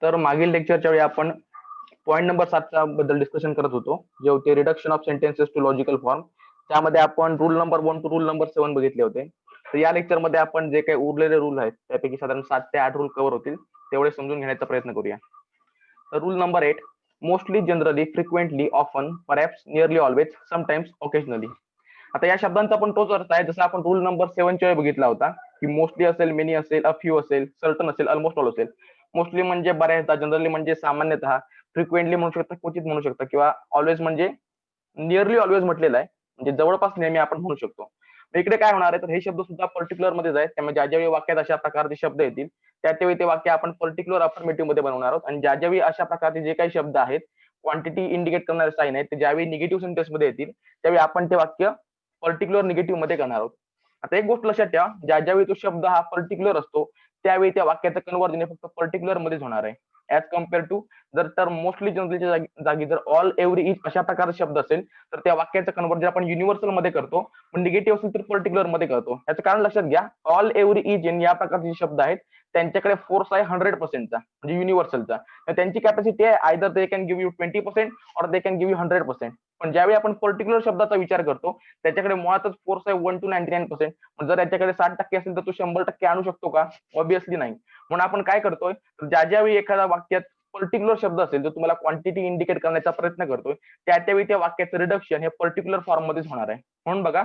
तर मागील लेक्चरच्या वेळी आपण पॉईंट नंबर 7 बद्दल डिस्कशन करत होतो, जे होते reduction of sentences to logical form. त्यामध्ये आपण rule number 1 to rule number 7 बघितले होते. तर या लेक्चरमध्ये आपण जे काही उरलेले रूल आहेत त्यापैकी साधारण 7 ते 8 रूल कव्हर होतील, तेवढे समजून घेण्याचा प्रयत्न करूया. तर rule number 8, mostly, generally, frequently, often, perhaps, nearly always, sometimes, occasionally. आता या शब्दांचा पण तोच अर्थ आहे जसा आपण रूल नंबर 7च्या वेळी बघितला होता, की मोस्टली असेल, मेनी असेल, अ फ्यू असेल, सर्टन असेल, ऑलमोस्ट ऑल असेल. मोस्टली म्हणजे बऱ्याचदा, जनरली म्हणजे सामान्यतः, फ्रिक्वेंटली म्हणू शकता, क्वचित म्हणू शकता, किंवा ऑलवेज म्हणजे नियरली ऑलवेज म्हटलेलं आहे, म्हणजे जवळपास नेहमी आपण म्हणू शकतो. इकडे काय होणार आहे, तर हे शब्द सुद्धा पर्टिक्युलर मध्येच आहेत. त्यामुळे ज्या ज्यावेळी वाक्यात अशा प्रकारचे शब्द येतील त्यावेळी ते वाक्य आपण पर्टिक्युलर अफर्मेटिव्ह मध्ये बनवणार आहोत. आणि ज्या ज्यावेळी अशा प्रकारचे जे काही शब्द आहेत, क्वांटिटी इंडिकेट करणारे साईन आहेत, ते ज्यावेळी निगेटिव्ह सेंटेन्स मध्ये येतील त्यावेळी आपण ते वाक्य पर्टिक्युलर निगेटिव्ह मध्ये करणार आहोत. आता एक गोष्ट लक्षात ठेवा, ज्या ज्यावेळी तो शब्द हा पर्टिक्युलर असतो त्यावेळी त्या वाक्याचं कन्वर्जन हे फक्त पर्टिक्युलर मध्येच होणार आहे, ऍज कम्पेअर टू जर टर्म मोस्टली, जनरलीच्या जागी जर ऑल, एव्हरी, इच अशा प्रकारचे शब्द असेल तर त्या वाक्याचं कन्वर्जन आपण युनिव्हर्सल मध्ये करतो, पण निगेटिव्ह असेल तर पर्टिक्युलर मध्ये करतो. याचं कारण लक्षात घ्या, ऑल, एव्हरी, इच या प्रकारचे शब्द आहेत त्यांच्याकडे फोर्स आहे 100%चा, म्हणजे युनिव्हर्सलचा. त्यांची कॅपॅसिटी आहे either they can give you 20% और दे कॅन गिव्ह यू 100%. पण ज्यावेळी आपण पर्टिक्युलर शब्दाचा विचार करतो त्याच्याकडे मुळातच फोर्स आहे 1 to 99%. जर त्याच्याकडे 60% असेल तर तो 100% आणू शकतो का? ऑब्विसली नाही. म्हणून आपण काय करतोय, ज्या ज्यावेळी एखाद्या वाक्यात पर्टिक्युलर शब्द असेल जो तुम्हाला क्वांटिटी इंडिकेट करण्याचा प्रयत्न करतोय त्यावेळी त्या वाक्याचं रिडक्शन हे पर्टिक्युलर फॉर्म मध्येच होणार आहे. म्हणून बघा,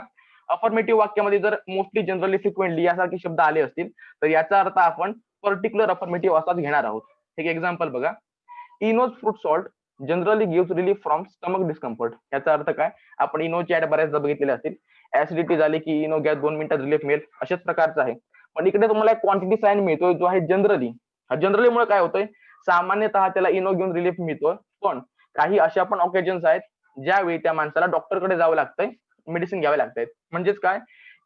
अफर्मेटिव्ह वाक्यामध्ये जर मोस्टली, जनरली, फ्रिक्वेंटली यासारखे शब्द आले असतील तर याचा अर्थ आपण पर्टिक्युलर अफर्मेटिव्ह असाच घेणार आहोत. एक एक्झाम्पल बघा, Eno's fruit salt generally gives relief from stomach discomfort. याचा अर्थ काय, आपण इनोची ऍड बऱ्याचदा बघितलेले असतील, ऍसिडिटी झाली की इनो घ्या 2 मिनिटात रिलीफ मिळेल, अशाच प्रकारचं आहे. पण इकडे तुम्हाला एक क्वांटिटी साईन मिळतोय जो आहे जनरली. जनरली मुळे काय होतंय, सामान्यतः त्याला इनो घेऊन रिलीफ मिळतोय, पण काही अशा पण ऑकेजन्स आहेत ज्यावेळी त्या माणसाला डॉक्टरकडे जावं लागतंय, मेडिसिन घ्यावे लागतात. म्हणजेच काय,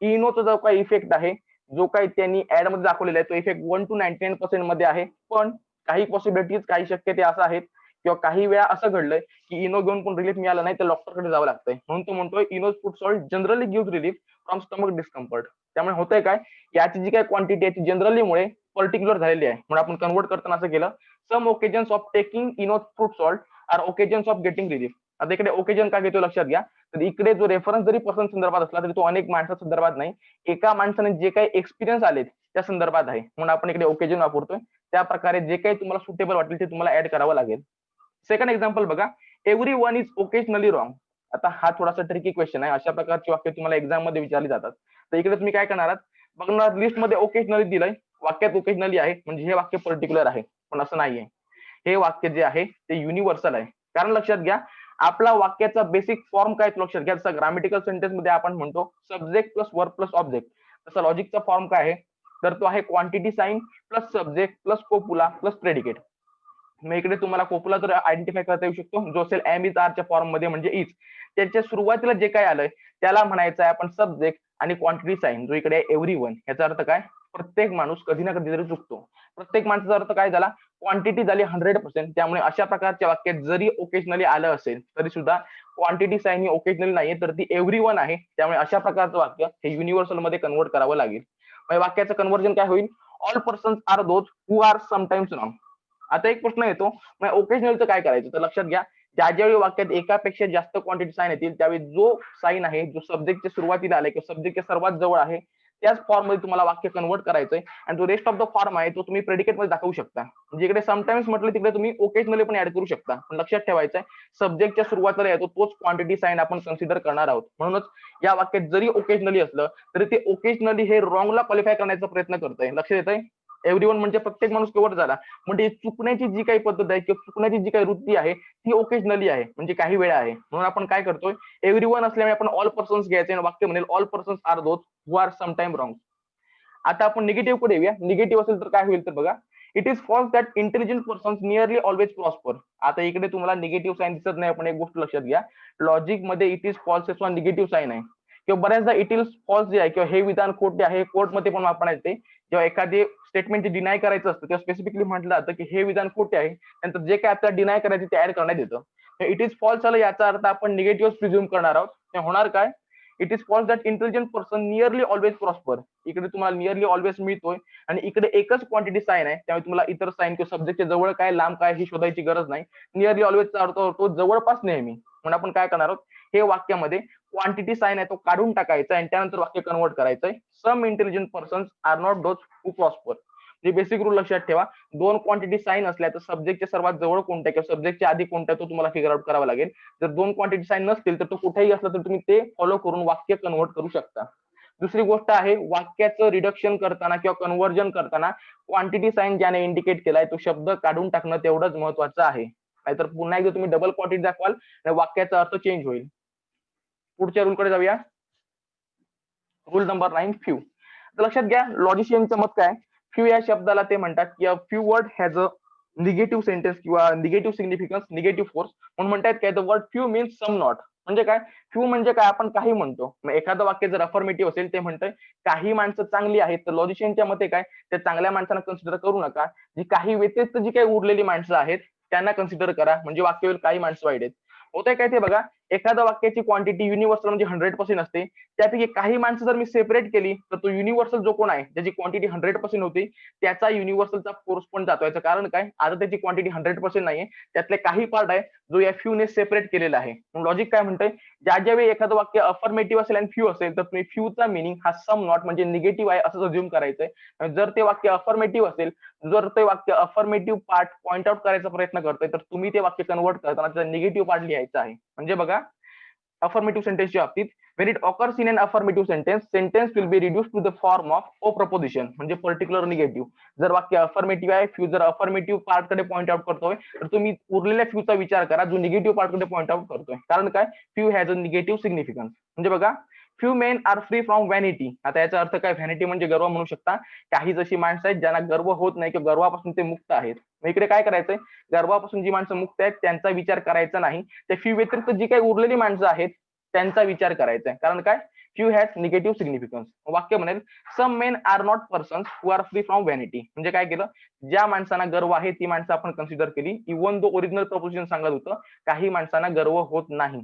इनोचा जो काही इफेक्ट आहे, जो काही त्यांनी ऍड मध्ये दाखवलेला आहे तो इफेक्ट 1 to 99% मध्ये आहे. पण काही पॉसिबिलिटीज, काही शक्यते असं आहेत किंवा काही वेळा असं घडलंय की इनो घेऊन पण रिलीफ मिळालं नाही तर डॉक्टरकडे जावं लागतंय. म्हणून तो म्हणतोय Eno's fruit salt generally give relief from stomach discomfort. त्यामुळे होतंय काय, याची जी काही क्वांटिटी आहे ती जनरली मुळे पर्टिक्युलर झालेली आहे. म्हणून आपण कन्वर्ट करताना असं केलं, some occasions of taking Eno's fruit salt are occasions of getting relief. आता इकडे ओकेजन का घेतो लक्षात घ्या, तर इकडे जो रेफरन्स जरी पर्सन संदर्भात असला तरी तो अनेक माणसा संदर्भात नाही, एका माणसाने जे काही एक्सपिरियन्स आले त्या संदर्भात आहे. म्हणून आपण इकडे ओकेजन वापरतोय. त्या प्रकारे जे काही तुम्हाला सुटेबल वाटेल ते तुम्हाला ऍड करावं लागेल. सेकंड एक्झाम्पल बघा, every one is occasionally wrong. आता हा थोडासा ट्रिकी क्वेश्चन आहे, अशा प्रकारची वाक्य तुम्हाला एक्झाम मध्ये विचारली जातात. तर इकडे तुम्ही काय करणार आहात, बघणार लिस्ट मध्ये ओकेजनली दिलंय, वाक्यात ओकेजनली आहे म्हणजे हे वाक्य पर्टिक्युलर आहे, पण असं नाहीये. हे वाक्य जे आहे ते युनिव्हर्सल आहे. कारण लक्षात घ्या, आपला वाक्याचा बेसिक फॉर्म काय लक्षात घ्या, जसं ग्रामेटिकल सेंटेन्स मध्ये आपण म्हणतो subject plus verb plus object, तसं लॉजिकचा फॉर्म काय आहे, तर तो आहे quantity sign plus subject plus copula plus predicate. मग इकडे तुम्हाला कोपुला तर आयडेंटिफाय करता येऊ शकतो, जो असेल एम इज आर च्या फॉर्म मध्ये म्हणजे इज. त्याच्या सुरुवातीला जे काय आलंय त्याला म्हणायचं आहे आपण सब्जेक्ट, आणि क्वांटिटी साइन जो इकडे एव्हरी वन. याचा अर्थ काय, प्रत्येक माणूस कधी ना कधी तरी चुकतो. प्रत्येक माणसाचा अर्थ काय झाला, क्वांटिटी झाली 100%. त्यामुळे अशा प्रकारच्या वाक्यात जरी ओकेजनली आलं असेल तरी सुद्धा क्वांटिटी साइन ही ओकेजनली नाहीये, तर ती एव्हरी वन आहे. त्यामुळे अशा प्रकारचं वाक्य हे युनिव्हर्सल मध्ये कन्वर्ट करावं लागेल. मग वाक्याचं कन्व्हर्जन काय होईल, all persons are those who are sometimes wrong. आता एक प्रश्न येतो, मग ओकेजनलचं काय करायचं, तर लक्षात घ्या, ज्या ज्यावेळी वाक्यात एकापेक्षा जास्त क्वांटिटी साईन येतील त्यावेळी जो साईन आहे जो सब्जेक्टच्या सुरुवातीला आलाय किंवा सब्जेक्टच्या सर्वात जवळ आहे त्याच फॉर्म मध्ये तुम्हाला वाक्य कन्वर्ट करायचंय. आणि जो रेस्ट ऑफ द फॉर्म आहे तो तुम्ही प्रेडिकेट मध्ये दाखवू शकता. म्हणजे इकडे समटाइम्स म्हटलं तिकडे तुम्ही ओकेजनली पण ऍड करू शकता. पण लक्षात ठेवायचं आहे, सब्जेक्टच्या सुरुवातीला येतो तोच क्वांटिटी साईन आपण कन्सिडर करणार आहोत. म्हणूनच या वाक्यात जरी ओकेजनली असलं तरी ते ओकेजनली हे रॉंगला क्वालिफाय करण्याचा प्रयत्न करतंय. लक्षात येतंय, एव्हरीवन म्हणजे प्रत्येक माणूस कव्हर झाला, म्हणजे चुकण्याची जी काही पद्धत आहे किंवा चुकण्याची जी काही वृत्ती आहे ती ओकेजनली आहे, म्हणजे काही वेळा आहे. म्हणून आपण काय करतोय, एव्हरीवन असल्यामुळे आपण ऑल पर्सन्स घ्यायचे आणि वाक्य म्हणेल all persons are those who are sometime wrong. आता आपण निगेटिव्ह कडे येऊया. निगेटिव्ह असेल तर काय होईल, तर बघा, it is false that intelligent persons nearly always prosper. आता इकडे तुम्हाला निगेटिव्ह साईन दिसत नाही, पण एक गोष्ट लक्षात घ्या, लॉजिक मध्ये इट इज फॉल्स किंवा निगेटिव्ह साईन आहे किंवा बऱ्याचदा इट इज फॉल्स जे आहे किंवा हे विधान खोटे आहे कोर्टमध्ये पण वापरायचे. जेव्हा एखादी स्टेटमेंट डिनाय करायचं असतं तेव्हा स्पेसिफिकली म्हटलं जातं की हे विधान खोटे आहे, नंतर जे काय आपल्याला डिनाय करायचे ते ऍड करण्यात येतं. इट इज फॉल्स आलं याचा अर्थ आपण निगेटिव्ह प्रिझ्युम करणार आहोत. ते होणार काय, it is false that intelligent person nearly always prosper. इकडे तुम्हाला नियरली ऑलवेज मिळतोय आणि इकडे एकच क्वांटिटी साईन आहे, त्यामुळे तुम्हाला इतर साईन किंवा सब्जेक्टच्या जवळ काय लांब काय ही शोधायची गरज नाही. नियरली ऑलवेजचा अर्थ होतो जवळपास नेहमी. म्हणून आपण काय करणार आहोत, हे वाक्यामध्ये क्वांटिटी साईन आहे तो काढून टाकायचा आणि त्यानंतर वाक्य कन्वर्ट करायचंय. Some intelligent persons are not those who prosper. जे बेसिक रूल लक्षात ठेवा, दोन क्वांटिटी साईन असल्या तर सब्जेक्टच्या सर्वात जवळ कोणत्या किंवा सब्जेक्टच्या आधी कोणत्या तो तुम्हाला फिगर आउट करावा लागेल. जर दोन क्वांटिटी साईन नसतील तर तो कुठेही असला तर तुम्ही ते फॉलो करून वाक्य कन्वर्ट करू शकता. दुसरी गोष्ट आहे, वाक्याचं रिडक्शन करताना किंवा कन्व्हर्जन करताना क्वांटिटी साईन ज्याने इंडिकेट केलाय तो शब्द काढून टाकणं तेवढंच महत्वाचं आहे. नाहीतर पुन्हा एकदा तुम्ही डबल क्वांटिटी दाखवाल आणि वाक्याचा अर्थ चेंज होईल. पुढच्या रूलकडे जाऊया. Rule number 9, few. तर लक्षात घ्या, लॉजिशियनचं मत काय, फ्यू या शब्दाला ते म्हणतात की a few word has a negative sentence किंवा निगेटिव्ह सिग्निफिकन्स, निगेटिव्ह फोर्स. म्हणून म्हणतात काय, the word few means some not. म्हणजे काय, फ्यू म्हणजे काय, आपण काही म्हणतो. मग एखादं वाक्य जर अफर्मेटिव्ह असेल, ते म्हणतंय काही माणसं चांगली आहेत, तर लॉजिशियनच्या मते काय, त्या चांगल्या माणसांना कन्सिडर करू नका, जी काही व्यतिरिक्त जी काही उरलेली माणसं आहेत त्यांना कन्सिडर करा, म्हणजे वाक्य होईल काही माणसं वाईट आहेत. होतंय काय ते बघा, एखाद्या वाक्याची क्वांटिटी युनिव्हर्सल म्हणजे 100% असते. त्यापैकी काही माणसं जर मी सेपरेट केली तर तो युनिव्हर्सल जो कोण आहे ज्याची क्वांटिटी 100% होती त्याचा युनिव्हर्सलचा फोर्स पण जातो. याचं कारण काय, आता त्याची क्वांटिटी 100% नाहीये, त्यातले काही पार्ट आहे जो या फ्यू ने सेपरेट केलेला आहे. लॉजिक काय म्हणतंय, ज्या ज्यावेळी एखादं वाक्य अफर्मेटिव्ह असेल आणि फ्यू असेल तर तुम्ही फ्यूचा मिनिंग हा सम नॉट म्हणजे निगेटिव्ह आहे असं अज्युम करायचंय. जर ते वाक्य अफर्मेटिव्ह असेल, जर ते वाक्य अफर्मेटिव्ह पार्ट पॉइंट आउट करायचा प्रयत्न करतोय तर तुम्ही ते वाक्य कन्वर्ट करताना त्याचा निगेटिव्ह पार्ट लिहायचा आहे. म्हणजे बघा, अफर्मेटिव्ह सेंटेन्सच्या बाबतीत, when it occurs in an affirmative sentence, sentence will be reduced to the form of o preposition म्हणजे पर्टिक्युलर निगेटिव्ह. जर वाक्य अफर्मेटिव्ह आहे, फ्यू जर अफर्मेटिव्ह पार्ट कडे पॉइंट आउट करतोय तर तुम्ही उरलेल्या फ्यूचा विचार करा जो निगेटिव्ह पार्ट कडे पॉइंट आउट करतोय. कारण काय, few has a negative significance. म्हणजे बघा, few men are free from vanity. आता याचा अर्थ काय, व्हॅनिटी म्हणजे गर्व म्हणू शकता. काही जशी माणसं आहेत ज्यांना गर्व होत नाही किंवा गर्वापासून ते मुक्त आहेत. मग इकडे काय करायचंय, गर्वापासून जी माणसं मुक्त आहेत त्यांचा विचार करायचा नाही, त्या फ्यू व्यतिरिक्त जी काही उरलेली माणसं आहेत त्यांचा विचार करायचा आहे. कारण काय, फ्यू हॅज निगेटिव्ह सिग्निफिकन्स. वाक्य म्हणेल, some men are not persons who are free from vanity. म्हणजे काय केलं, ज्या माणसांना गर्व आहे ती माणसं आपण कन्सिडर केली, इव्हन दो ओरिजिनल प्रपोजिशन सांगत होतं काही माणसांना गर्व होत नाही.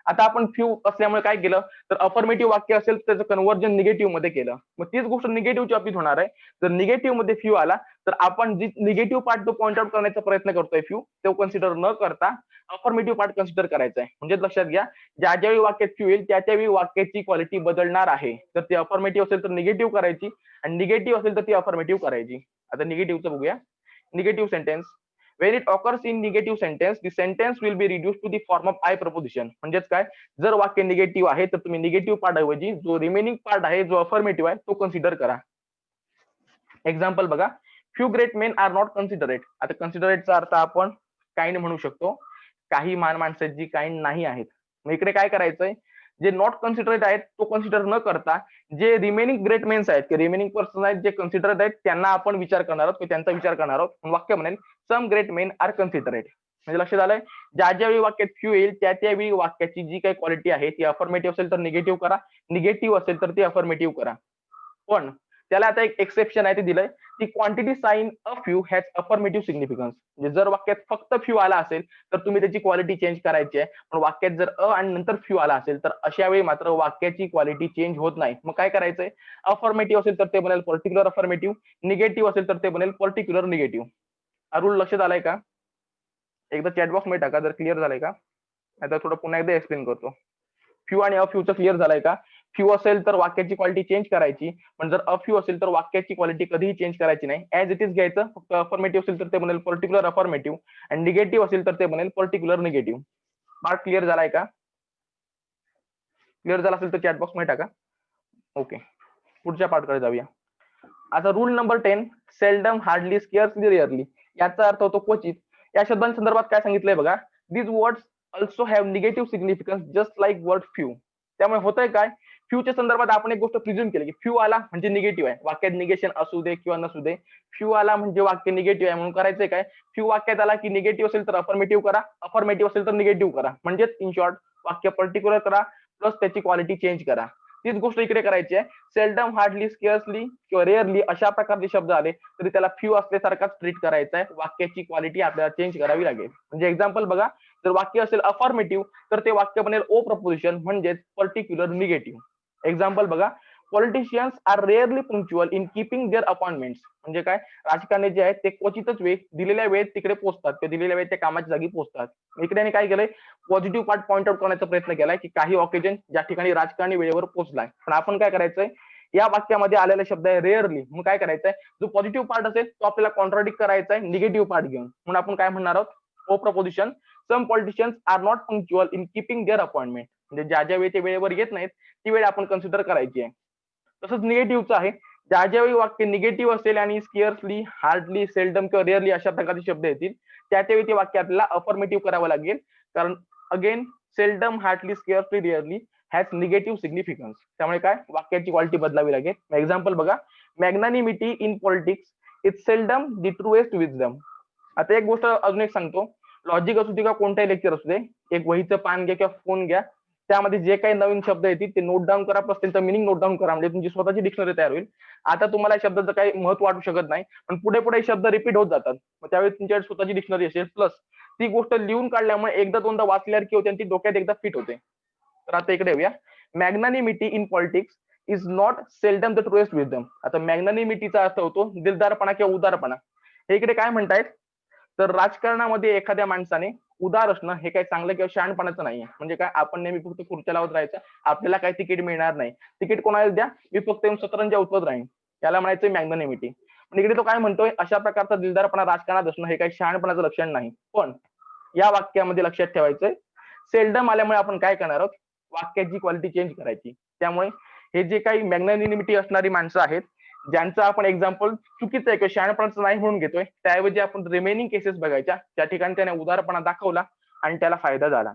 आता आपण फ्यू असल्यामुळे काय केलं, तर अफर्मेटिव्ह वाक्य असेल तर त्याचं कन्व्हर्जन निगेटिव्ह मध्ये केलं. मग तीच गोष्ट निगेटिव्हच्या बाबतीत होणार आहे. जर निगेटिव्ह मध्ये फ्यू आला तर आपण जी निगेटिव्ह पार्ट जो पॉइंट आउट करण्याचा प्रयत्न करतोय फ्यू, तो कन्सिडर न करता अफर्मेटिव्ह पार्ट कन्सिडर करायचा आहे. म्हणजे लक्षात घ्या, ज्या ज्यावेळी वाक्यात फ्यू येईल त्या त्यावेळी वाक्याची क्वालिटी बदलणार आहे. तर ती अफर्मेटिव्ह असेल तर निगेटिव्ह करायची आणि निगेटिव्ह असेल तर ती अफर्मेटिव्ह करायची. आता निगेटिव्हचं बघूया. Negative sentence, when it occurs in negative sentence, the sentence will be reduced to the form of I preposition. म्हणजेच काय, जर वाक्य निगेटिव्ह आहे तर तुम्ही निगेटिव्ह पार्ट ऐवजी जो रिमेनिंग पार्ट आहे जो अफर्मेटिव्ह आहे तो कन्सिडर करा. एक्झाम्पल बघा, few great men are not considerate. आता कन्सिडरेटचा अर्थ आपण काइंड म्हणू शकतो, काही माणसं जी काइंड नाही आहेत. मग इकडे काय करायचंय, जे नॉट कन्सिडरेट आहेत तो कन्सिडर न करता जे रिमेनिंग ग्रेट मेन्स आहेत किंवा रिमेनिंग पर्सन आहेत जे कन्सिडरेट आहेत त्यांना आपण विचार करणार आहोत, त्यांचा विचार करणार आहोत. वाक्य म्हणेल, some great men are considerate. म्हणजे लक्षात आलंय, ज्या ज्यावेळी वाक्यात फ्यू येईल त्या त्यावेळी वाक्याची जी काही क्वालिटी आहे ती अफर्मेटिव्ह असेल तर निगेटिव्ह करा, निगेटिव्ह असेल तर ती अफर्मेटिव्ह करा. पण त्याला आता एक एक्सेप्शन आहे ते दिलंय, की quantity sign a few has affirmative significance. म्हणजे जर वाक्यात फक्त फ्यू आला असेल तर तुम्ही त्याची क्वालिटी चेंज करायची आहे. पण वाक्यात जर अ आणि नंतर फ्यू आला असेल तर अशा वेळी मात्र वाक्याची क्वालिटी चेंज होत नाही. मग काय करायचंय, अफर्मेटिव्ह असेल तर ते बनेल पर्टिक्युलर अफर्मेटिव्ह, निगेटिव्ह असेल तर ते बनेल पर्टिक्युलर निगेटिव्ह. हा रूल लक्षात आलाय का? एकदा चॅटबॉक्स मध्ये टाका जर क्लिअर झालंय का. आता थोडं पुन्हा एकदा एक्सप्लेन करतो. फ्यू आणि अफ्यूचं क्लिअर झालंय का? फ्यू असेल तर वाक्याची क्वालिटी चेंज करायची, पण जर अफ्यू असेल तर वाक्याची क्वालिटी कधीही चेंज करायची नाही. ऍज इट इज घ्यायचं. फक्त अफर्मेटिव्ह असेल तर ते बनेल पर्टिक्युलर अफर्मेटिव्ह आणि निगेटिव्ह असेल तर ते बनेल पर्टिक्युलर निगेटिव्ह. पार्ट क्लिअर झालाय का? क्लिअर झाला असेल तर चॅटबॉक्स मध्ये टाका. ओके, पुढच्या पार्टकडे जाऊया. आता rule number 10, seldom, hardly, scarcely, rarely. याचा अर्थ होतो क्वचित. या शब्दांसंदर्भात काय सांगितलंय बघा, these words also have negative significance just like word few. त्यामुळे होतंय काय, फ्यूच्या संदर्भात आपण एक गोष्ट प्रिझ्युम केली की फ्यू आला म्हणजे निगेटिव्ह आहे. वाक्यात निगेशन असू दे किंवा नसू दे, फ्यू आला म्हणजे वाक्य निगेटिव्ह आहे. म्हणून करायचंय काय, फ्यू वाक्यात आला की निगेटिव्ह असेल तर अफर्मेटिव्ह करा, अफर्मेटिव्ह असेल तर निगेटिव्ह करा. म्हणजे इन शॉर्ट वाक्य पर्टिक्युलर करा प्लस त्याची क्वालिटी चेंज करा. तीच गोष्ट इकडे करायची आहे. सेल्डम, हार्डली, स्केअर्सली किंवा रेअरली अशा प्रकारचे शब्द आले तरी त्याला फ्यू असल्यासारखाच ट्रीट करायचा आहे. वाक्याची क्वालिटी आपल्याला चेंज करावी लागेल. म्हणजे एक्झाम्पल बघा, जर वाक्य असेल अफॉर्मेटिव्ह तर ते वाक्य बनेल ओ प्रपोजिशन म्हणजेच पर्टिक्युलर निगेटिव्ह. एक्झाम्पल बघा, politicians are rarely punctual in keeping their appointments. म्हणजे काय, राजकारणी जे आहेत ते क्वचितच दिलेल्या वेळेत तिकडे पोहोचतात, ते दिलेल्या वेळेत त्या कामाच्या जागी पोहोचतात. इकडे त्यांनी काय केलंय, पॉझिटिव्ह पार्ट पॉईंट आउट करण्याचा प्रयत्न केलाय की काही ऑकेजन ज्या ठिकाणी राजकारणी वेळेवर पोहोचलाय. पण आपण काय करायचंय, या वाक्यामध्ये आलेला शब्द आहे रेअरली, मग काय करायचंय, जो पॉझिटिव्ह पार्ट असेल तो आपल्याला कॉन्ट्राडिक्ट करायचा आहे निगेटिव्ह पार्ट घेऊन. म्हणून आपण काय म्हणणार आहोत, O proposition, some politicians are not punctual in keeping their appointment. म्हणजे ज्या ज्या वेळी ते वेळेवर येत नाहीत ती वेळ आपण कन्सिडर करायची आहे. तसंच निगेटिव्हचं आहे, ज्या ज्यावेळी वाक्य निगेटिव्ह असेल आणि स्किअर्सली, हार्डली, सेल्डम किंवा रेअरली अशा प्रकारचे शब्द येतील त्यावेळी ते वाक्य आपल्याला अफर्मेटिव्ह करावं लागेल. कारण again seldom, hardly, scarcely, rarely has negative significance. त्यामुळे काय, वाक्याची क्वालिटी बदलावी लागेल. एक्झाम्पल बघा, magnanimity in politics is seldom the truest wisdom. आता एक गोष्ट अजून एक सांगतो, लॉजिक असू दे का कोणताही लेक्चर असू दे, एक वहीचं पान घ्या किंवा फोन घ्या, त्यामध्ये जे काही नवीन शब्द येतील ते नोट डाऊन करा, प्लस त्यांचं मिनिंग नोट डाऊन करा, म्हणजे तुमची स्वतःची डिक्शनरी तयार होईल. आता तुम्हाला शब्दाचं काही महत्व वाटू शकत नाही, पण पुढे पुढे शब्द रिपीट होत जातात, मग त्यावेळी तुमच्याकडे स्वतःची डिक्शनरी असेल, प्लस ती गोष्ट लिहून काढल्यामुळे एकदा दोनदा वाचल्यावर किंवा ती डोक्यात एकदा फिट होते. तर आता इकडे येऊया, magnanimity in politics is not seldom the truest wisdom. आता मॅग्नानिमिटीचा अर्थ होतो दिलदारपणा किंवा उदारपणा. हे इकडे काय म्हणतायत, तर राजकारणामध्ये एखाद्या माणसाने उदार असणं हे काही चांगलं किंवा शहाणपणाचं नाहीये. म्हणजे काय, आपण नेहमी फक्त खुर्च्या लावत राहायचं, आपल्याला काही तिकीट मिळणार नाही, तिकीट कोणाला द्या, मी फक्त येऊन सतरंजा उचलत राहीन, याला म्हणायचं मॅग्नानिमिटी. पण इकडे तो काय म्हणतोय, अशा प्रकारचा दिलदारपणा राजकारणात असणं हे काही शहाणपणाचं लक्षण नाही. पण या वाक्यामध्ये लक्षात ठेवायचंय, सेल्डम आल्यामुळे आपण काय करणार आहोत, वाक्याची क्वालिटी चेंज करायची. त्यामुळे हे जे काही मॅग्नानिमिटी असणारी माणसं आहेत, ज्यांचं आपण एक्झाम्पल चुकीचं आहे किंवा शहाणपणाचं नाही म्हणून घेतोय, त्याऐवजी आपण रिमेनिंग केसेस बघायच्या त्या ठिकाणी त्याने उदारपणा दाखवला आणि त्याला फायदा झाला.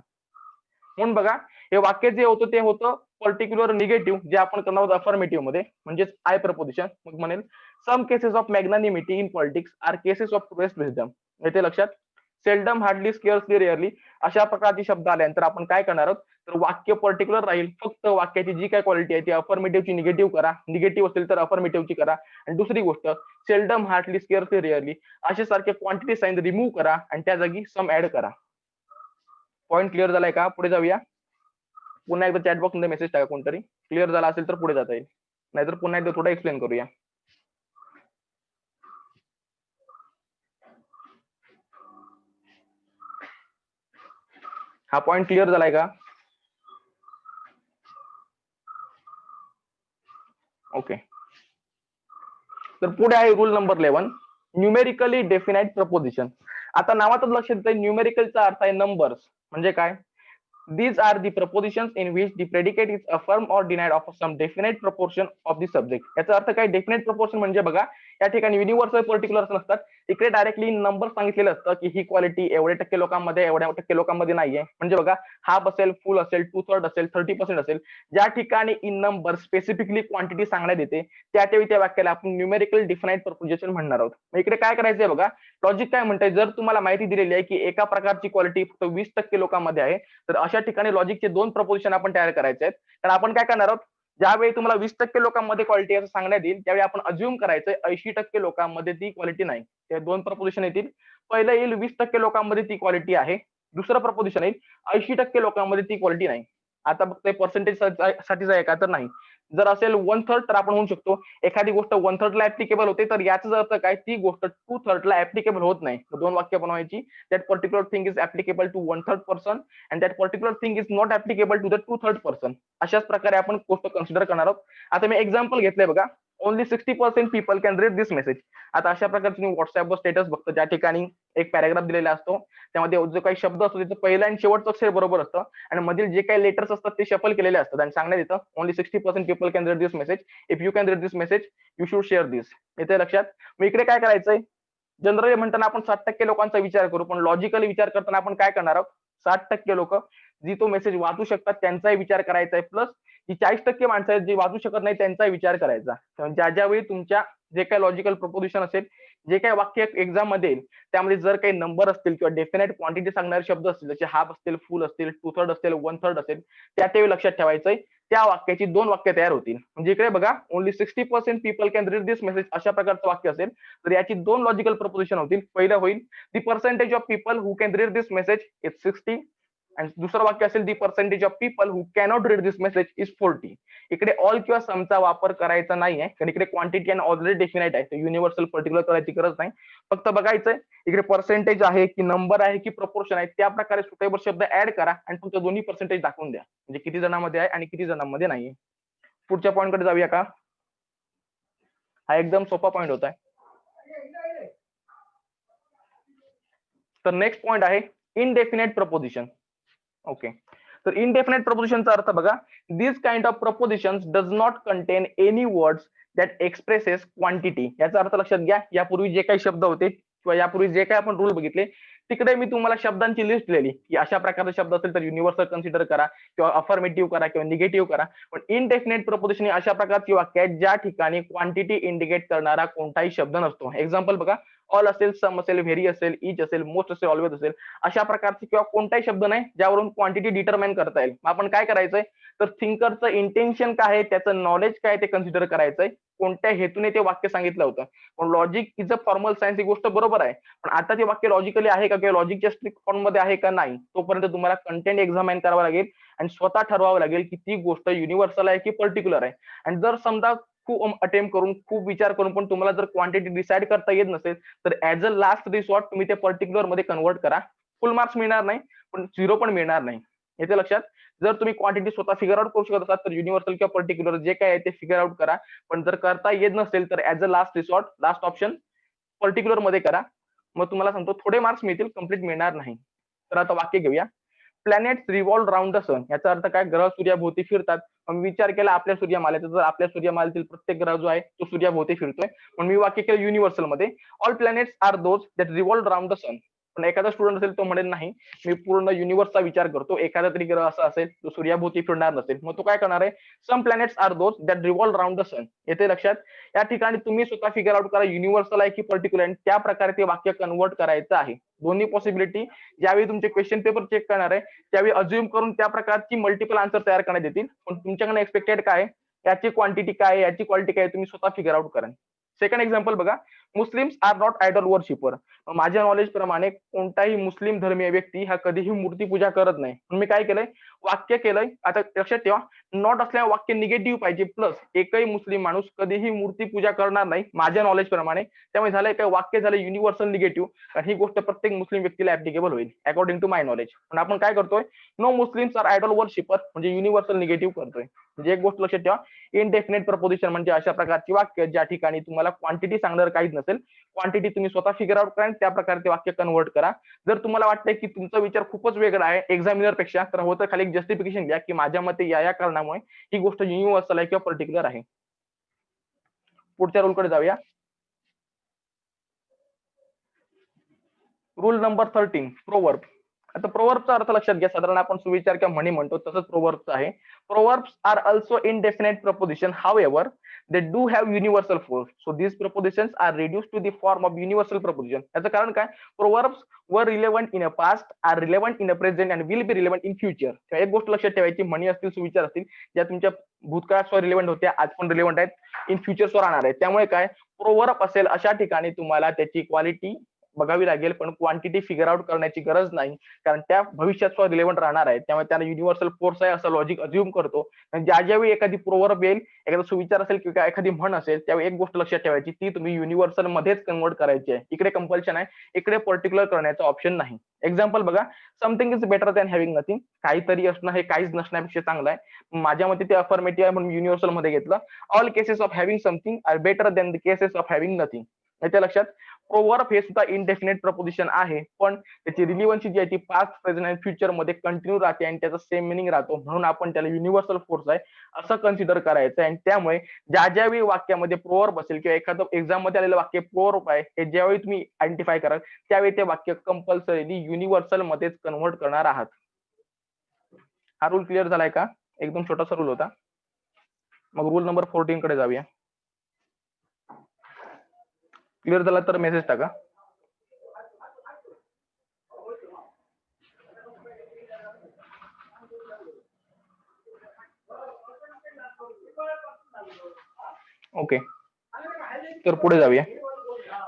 म्हणून बघा, हे वाक्य जे होतं ते होतं पर्टिक्युलर निगेटिव्ह, जे आपण करणार आहोत अफर्मेटिव्ह मध्ये, म्हणजेच आय प्रपोजिशन. मग म्हणेल some cases of magnanimity in politics are cases of truest wisdom. येते लक्षात, सेल्डम, हार्डली, स्किअर्सली, रेअरली अशा प्रकारचे शब्द आल्यानंतर आपण काय करणार आहोत, तर वाक्य पर्टिक्युलर राहील, फक्त वाक्याची जी काय क्वालिटी आहे ती अफर्मेटिव्हची निगेटिव्ह करा, निगेटिव्ह असेल तर अफर्मेटिव्हची करा. आणि दुसरी गोष्ट, सेल्डम, हार्डली, स्किअर्सली, रेअरली असे सारखे क्वांटिटी साइन रिमूव्ह करा आणि त्या जागी सम ऍड करा. पॉईंट क्लिअर झालाय का? पुढे जाऊया. पुन्हा एकदा चॅट बॉक्स मध्ये मेसेज टाका कोणतरी, क्लिअर झाला असेल तर पुढे जाता येईल, नाहीतर पुन्हा एकदा थोडा एक्सप्लेन करूया. हा पॉईंट क्लिअर झालाय का? ओके. तर पुढे आहे rule number 11, numerically definite preposition. आता नावातच लक्षात येतं, न्यूमेरिकलचा अर्थ आहे नंबर्स. म्हणजे काय, these are the prepositions in which the predicate is affirmed or denied of some definite proportion of the subject. याचा अर्थ काय, डेफिनेट प्रोपोर्शन म्हणजे बघा, या ठिकाणी युनिव्हर्सल पर्टिक्युलर्स नसतात, इकडे डायरेक्टली नंबर सांगितलेलं असतं की ही क्वालिटी एवढ्या टक्के लोकांमध्ये, एवढ्या टक्के लोकांमध्ये नाहीये. म्हणजे बघा, हाफ असेल, फुल असेल, 2/3 असेल, 30% असेल, ज्या ठिकाणी इन नंबर स्पेसिफिकली क्वांटिटी सांगण्यात येते त्यावेळी त्या वाक्याला आपण न्यूमेरिकल डिफाईन्ड प्रपोजिशन म्हणणार आहोत. मग इकडे काय करायचंय बघा, लॉजिक काय म्हणतंय, जर तुम्हाला माहिती दिलेली आहे की एका प्रकारची क्वालिटी फक्त 20% लोकांमध्ये आहे, तर अशा ठिकाणी लॉजिकचे 2 प्रपोजिशन आपण तयार करायचे आहेत. तर आपण काय करणार आहोत, ज्यावेळी तुम्हाला 20% लोकांमध्ये क्वालिटी असं सांगण्यात येईल त्यावेळी आपण अज्युम करायचंय 80% लोकांमध्ये ती क्वालिटी नाही. ते 2 प्रपोजिशन येतील. पहिलं येईल 20% लोकांमध्ये ती क्वालिटी आहे, दुसरं प्रपोजिशन येईल 80% लोकांमध्ये ती क्वालिटी नाही. आता फक्त पर्सेंटेज साठीच आहे का, तर नाही. जर असेल 1/3 तर आपण म्हणू शकतो एखादी गोष्ट 1/3 ला ऍप्लिकेबल होते, तर याचा अर्थ काय, ती गोष्ट 2/3 ला ऍप्लिकेबल होत नाही. दोन वाक्य बनवायची, that particular thing is applicable to 1/3 person and that particular thing is not applicable to the 2/3 person. अशाच प्रकारे आपण गोष्ट कन्सिडर करणार आहोत. आता मी एक्झाम्पल घेतलंय बघा, only 60% people can read this message. आता अशा प्रकारे तुम्ही व्हॉट्सअपवर स्टेटस बघतो, ज्या ठिकाणी एक पॅराग्राफ दिलेला असतो, त्यामध्ये जो काही शब्द असतो त्याचं पहिला आणि शेवटचं अक्षर बरोबर असतं आणि मधील जे काही लेटर्स असतात ते शफल केलेले असतात आणि सांगण्यात येतं only 60% people can read this message, if you can read this message you should share this. येते लक्षात? मग इकडे काय करायचंय, जनरली म्हणताना आपण 60% लोकांचा विचार करू, पण लॉजिकली विचार करताना आपण काय करणार आहोत, 60% लोक जी तो मेसेज वाचू शकतात त्यांचाही विचार करायचा आहे, प्लस जी 40% माणसं आहेत जी वाचू शकत नाही त्यांचाही विचार करायचा. ज्या ज्यावेळी तुमच्या जे काही लॉजिकल प्रपोजिशन असेल, जे काही वाक्य एक्झाम मध्ये येईल त्यामध्ये जर काही नंबर असतील किंवा डेफिनेट क्वांटिटी सांगणारे शब्द असतील, जसे हाफ असतील, फुल असतील, 2/3 असतील, 1/3 असेल, त्यावेळी लक्षात ठेवायचंय त्या वाक्याची 2 वाक्य तयार होतील. म्हणजे इकडे बघा, only 60% people can read this message अशा प्रकारचं वाक्य असेल तर याची 2 लॉजिकल प्रपोजिशन होतील. पहिलं होईल the percentage of people who can read this message is 60 आणि दुसरं वाक्य असेल the percentage of people who cannot read this message is 40. इकडे ऑल किंवा समचा वापर करायचा नाहीये, कारण इकडे क्वांटिटी आणि ऑलरेडी डेफिनाइट आहे, युनिव्हर्सल पर्टिक्युलर करायची गरज नाही. फक्त बघायचंय इकडे पर्सेंटेज आहे की नंबर आहे की प्रपोर्शन आहे, त्या प्रकारे सुटेबल शब्द ऍड करा आणि तुमचं दोन्ही पर्सेंटेज दाखवून द्या, म्हणजे किती जणांमध्ये आहे आणि किती जणांमध्ये नाहीये. पुढच्या पॉईंट कडे जाऊया का? हा एकदम सोपा पॉईंट होता. तर नेक्स्ट पॉईंट आहे इनडेफिनेट प्रपोजिशन. ओके, तर इनडेफिनेट प्रपोजिशनचा अर्थ बघा, this kind of propositions does not contain any words that expresses quantity. याचा अर्थ लक्षात घ्या, यापूर्वी जे काही शब्द होते किंवा यापूर्वी जे काही आपण रूल बघितले तिकडे मी तुम्हाला शब्दांची लिस्ट दिलेली की अशा प्रकारचे शब्द असेल तर युनिव्हर्सल कन्सिडर करा किंवा अफर्मेटिव्ह करा किंवा निगेटिव्ह करा. पण इनडेफिनेट प्रपोजिशन ही अशा प्रकारची वाक्य आहेत ज्या ठिकाणी क्वांटिटी इंडिकेट करणारा कोणताही शब्द नसतो. एक्झाम्पल बघा, ऑल असेल, सम असेल, व्हेरी असेल, इच असेल, मोस्ट असेल, ऑलवेज असेल, अशा प्रकारचे किंवा कोणताही शब्द नाही ज्यावरून क्वांटिटी डिटरमाइन करता येईल. आपण काय करायचंय तर थिंकरचं इंटेन्शन काय आहे, त्याचं नॉलेज काय ते कन्सिडर करायचंय, कोणत्या हेतूने ते वाक्य सांगितलं होतं. पण logic is a formal science, ही गोष्ट बरोबर आहे, पण आता ते वाक्य लॉजिकली आहे का किंवा लॉजिकच्या स्ट्रिक्ट फॉर्म मध्ये आहे का नाही, तोपर्यंत तुम्हाला कंटेंट एक्झामाइन करावं लागेल आणि स्वतः ठरवावं लागेल की ती गोष्ट युनिव्हर्सल आहे की पर्टिक्युलर आहे. आणि जर समजा खूप अटेम्प्ट करून खूप विचार करून पण तुम्हाला जर क्वांटिटी डिसाईड करता येत नसेल तर ऍज अ लास्ट रिसॉर्ट तुम्ही ते पर्टिक्युलर मध्ये कन्वर्ट करा. फुल मार्क्स मिळणार नाही पण 0 पण मिळणार नाही. येते लक्षात? जर तुम्ही क्वांटिटी स्वतः फिगर आउट करू शकत असाल तर युनिव्हर्सल किंवा पर्टिक्युलर जे काय आहे ते फिगर आउट करा. पण जर करता येत नसेल तर as a last resort, last option particular मध्ये करा. मग तुम्हाला सांगतो थोडे मार्क्स मिळतील, कंप्लीट मिळणार नाही. तर आता वाक्य घेऊया. प्लॅनेट्स रिव्हॉल्व राऊंड द सन. याचा अर्थ काय? ग्रह सूर्याभोवती फिरतात. मग विचार केला आपल्या सूर्यमालेचा, तर आपल्या सूर्यमालेतील प्रत्येक ग्रह जो आहे तो सूर्याभोवती फिरतोय. पण मी वाक्य केलं युनिव्हर्सल मध्ये, all planets are those that revolve round the sun. पण एखादा स्टुडंट असेल तो म्हणेल नाही, मी पूर्ण युनिव्हर्सचा विचार करतो, एखादा तरी ग्रह असा असेल तो सूर्याभोवती फिरणार नसेल. मग तो काय करणार आहे? Some planets are those that revolve round the sun. येते लक्षात? या ठिकाणी तुम्ही स्वतः फिगर आउट करा युनिव्हर्सल आहे की पर्टिक्युलर, आणि त्या प्रकारे ते वाक्य कन्वर्ट करायचं आहे. दोन्ही पॉसिबिलिटी ज्यावेळी तुमचे क्वेश्चन पेपर चेक करणार आहे त्यावेळी अज्युम करून त्या प्रकारची मल्टिपल आन्सर तयार करण्यात येतील. पण तुमच्याकडे एक्सपेक्टेड काय आहे, याची क्वांटिटी काय आहे, याची क्वालिटी काय आहे, तुम्ही स्वतः फिगर आउट करा. सेकंड एक्झाम्पल बघा, Muslims are not idol worshipper. माझ्या नॉलेज प्रमाणे कोणताही मुस्लिम धर्मीय व्यक्ती हा कधीही मूर्तीपूजा करत नाही. मी काय केलंय? वाक्य केलंय. आता लक्षात ठेवा, नॉट असल्यामुळे वाक्य निगेटिव्ह पाहिजे, प्लस एकही मुस्लिम माणूस कधीही मूर्तीपूजा करणार नाही माझ्या नॉलेज प्रमाणे. त्यामुळे झालंय काय, वाक्य झालं युनिव्हर्सल निगेटिव्ह, आणि ही गोष्ट प्रत्येक मुस्लिम व्यक्तीला ऍप्लिकेबल होईल अकॉर्डिंग टू माय नॉलेज. पण आपण काय करतोय? No Muslims are idol worshipper म्हणजे युनिव्हर्सल निगेटिव्ह करतोय. म्हणजे एक गोष्ट लक्षात ठेवा, इनडेफिनेट प्रपोजिशन म्हणजे अशा प्रकारची वाक्य ज्या ठिकाणी तुम्हाला क्वांटिटी सांगणार काहीच नसेल, क्वांटिटी तुम्ही स्वतः फिगर आउट करा आणि त्या प्रकारे ते वाक्य कन्वर्ट करा. जर तुम्हाला वाटतंय की तुमचा विचार खूपच वेगळा आहे एक्झामिनर पेक्षा, तर होतं खाली एक जस्टिफिकेशन द्या की माझ्या मते या कारणामुळे ही गोष्ट युनिव्हर्सल आहे किंवा पर्टिक्युलर आहे. पुढच्या रूल कडे जाऊया. Rule number 13, proverb. आता प्रोवर्बचा अर्थ लक्षात घ्या, साधारण आपण सुविचार किंवा म्हणी म्हणतो तसंच प्रोवर्बचं आहे. Proverbs are also indefinite proposition, however they do have universal force, so these propositions are reduced to the form of universal proposition. याचं कारण काय? proverbs were relevant in a past, are relevant in a present and will be relevant in future. एक गोष्ट लक्षात ठेवायची, म्हणी असतील, सुविचार असतील, ज्या तुमच्या भूतकाळात रिलेव्हंट होत्या, आज पण रिलेव्हंट आहेत, इन फ्युचर राहणार आहेत. त्यामुळे काय, प्रोवर्ब असेल अशा ठिकाणी तुम्हाला त्याची क्वालिटी बघावी लागेल, पण क्वांटिटी फिगर आउट करण्याची गरज नाही, कारण त्या भविष्यात रिलेव्हंट राहणार आहे. त्यामुळे त्याला युनिव्हर्सल फोर्स आहे असं लॉजिक अज्युम करतो. ज्या ज्यावेळी एखादी प्रोवर्ब येईल, एखादा सुविचार असेल किंवा एखादी म्हण असेल, त्यावेळी एक गोष्ट लक्षात ठेवायची, ती तुम्ही युनिव्हर्सल मध्येच कन्वर्ट करायची आहे. इकडे कंपल्शन आहे, इकडे पर्टिक्युलर करण्याचा ऑप्शन नाही. एक्झाम्पल बघा, something is better than having nothing. काहीतरी असणं हे काहीच नसण्यापेक्षा चांगलं आहे. माझ्या मते ते अफर्मेटिव्ह आहे म्हणून युनिव्हर्सल मध्ये घेतलं. All cases of having something are better than the cases of having nothing. याच्या लक्षात, प्रोवर्ब हे सुद्धा इनडेफिनेट प्रपोजिशन आहे, पण त्याची रिलिव्हन्सी जी आहे ती पास्ट, प्रेझेंट आणि फ्युचर मध्ये कंटिन्यू राहते आणि त्याचा सेम मिनिंग राहतो. म्हणून आपण त्याला युनिव्हर्सल फोर्स आहे असं कन्सिडर करायचं. आणि त्यामुळे ज्या ज्यावेळी वाक्यामध्ये प्रोवर्ब असेल किंवा एखादं एक्झाम मध्ये आलेलं वाक्य प्रोवर्ब आहे, हे ज्यावेळी तुम्ही आयडेंटिफाय कराल त्यावेळी ते वाक्य कंपल्सरीली युनिव्हर्सल मध्येच कन्वर्ट करणार आहात. हा रूल क्लिअर झालाय का? एकदम छोटासा रूल होता. मग रूल नंबर 14 कडे जाऊया. क्लिअर झाला तर मेसेज टाका. ओके, तर पुढे जाऊया.